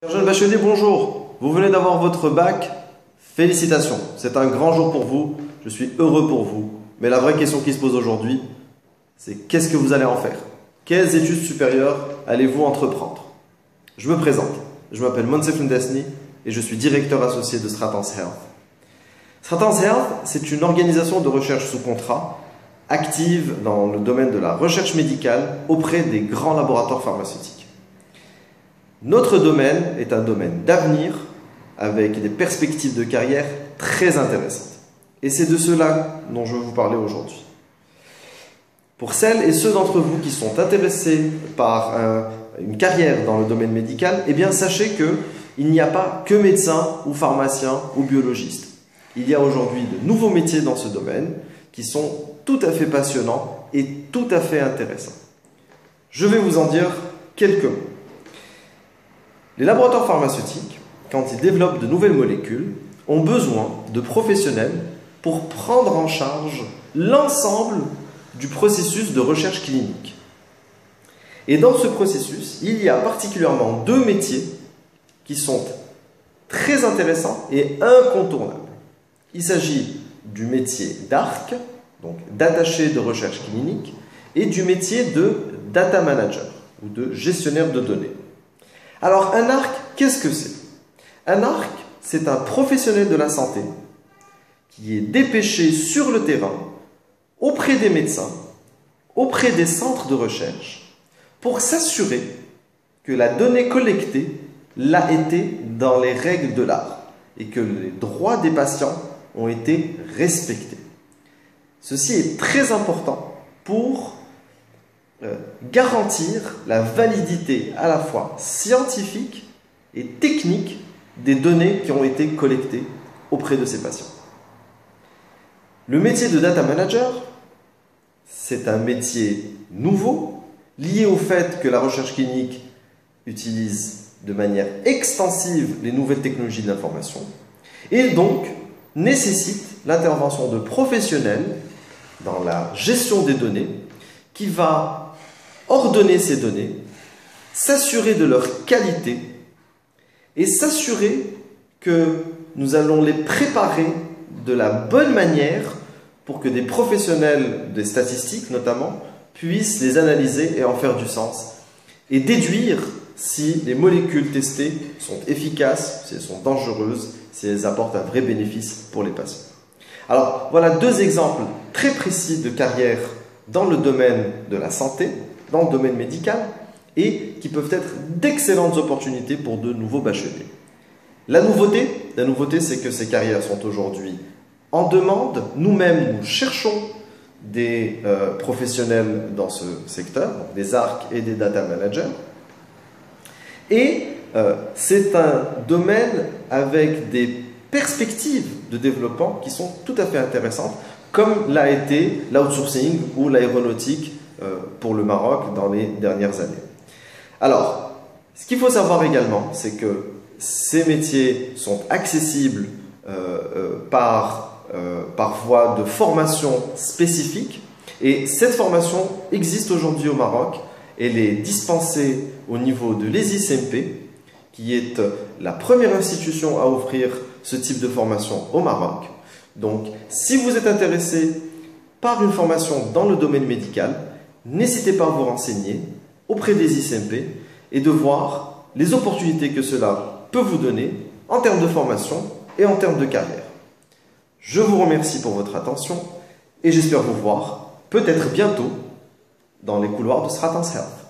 Jeune bachelier, bonjour. Vous venez d'avoir votre bac. Félicitations. C'est un grand jour pour vous. Je suis heureux pour vous. Mais la vraie question qui se pose aujourd'hui, c'est qu'est-ce que vous allez en faire? Quelles études supérieures allez-vous entreprendre? Je me présente. Je m'appelle Monsef Ndesni et je suis directeur associé de Stratens Health. Stratens Health, c'est une organisation de recherche sous contrat active dans le domaine de la recherche médicale auprès des grands laboratoires pharmaceutiques. Notre domaine est un domaine d'avenir avec des perspectives de carrière très intéressantes. Et c'est de cela dont je veux vous parler aujourd'hui. Pour celles et ceux d'entre vous qui sont intéressés par une carrière dans le domaine médical, eh bien sachez qu'il n'y a pas que médecins ou pharmaciens ou biologistes. Il y a aujourd'hui de nouveaux métiers dans ce domaine qui sont tout à fait passionnants et tout à fait intéressants. Je vais vous en dire quelques mots. Les laboratoires pharmaceutiques, quand ils développent de nouvelles molécules, ont besoin de professionnels pour prendre en charge l'ensemble du processus de recherche clinique. Et dans ce processus, il y a particulièrement deux métiers qui sont très intéressants et incontournables. Il s'agit du métier d'ARC, donc d'attaché de recherche clinique, et du métier de data manager ou de gestionnaire de données. Alors, un ARC, qu'est-ce que c'est? Un ARC, c'est un professionnel de la santé qui est dépêché sur le terrain, auprès des médecins, auprès des centres de recherche, pour s'assurer que la donnée collectée l'a été dans les règles de l'art et que les droits des patients ont été respectés. Ceci est très important pour garantir la validité à la fois scientifique et technique des données qui ont été collectées auprès de ces patients. Le métier de data manager, c'est un métier nouveau, lié au fait que la recherche clinique utilise de manière extensive les nouvelles technologies de l'information et donc nécessite l'intervention de professionnels dans la gestion des données qui va ordonner ces données, s'assurer de leur qualité et s'assurer que nous allons les préparer de la bonne manière pour que des professionnels des statistiques notamment puissent les analyser et en faire du sens et déduire si les molécules testées sont efficaces, si elles sont dangereuses, si elles apportent un vrai bénéfice pour les patients. Alors voilà deux exemples très précis de carrière dans le domaine de la santé, dans le domaine médical, et qui peuvent être d'excellentes opportunités pour de nouveaux bacheliers. La nouveauté, c'est que ces carrières sont aujourd'hui en demande. Nous-mêmes, nous cherchons des professionnels dans ce secteur, donc des ARC et des data managers. Et c'est un domaine avec des perspectives de développement qui sont tout à fait intéressantes, comme l'a été l'outsourcing ou l'aéronautique pour le Maroc dans les dernières années. Alors, ce qu'il faut savoir également, c'est que ces métiers sont accessibles par voie de formation spécifique et cette formation existe aujourd'hui au Maroc. Elle est dispensée au niveau de l'ESICMP, qui est la première institution à offrir ce type de formation au Maroc. Donc, si vous êtes intéressé par une formation dans le domaine médical, n'hésitez pas à vous renseigner auprès des ICMP et de voir les opportunités que cela peut vous donner en termes de formation et en termes de carrière. Je vous remercie pour votre attention et j'espère vous voir peut-être bientôt dans les couloirs de Stratens Health.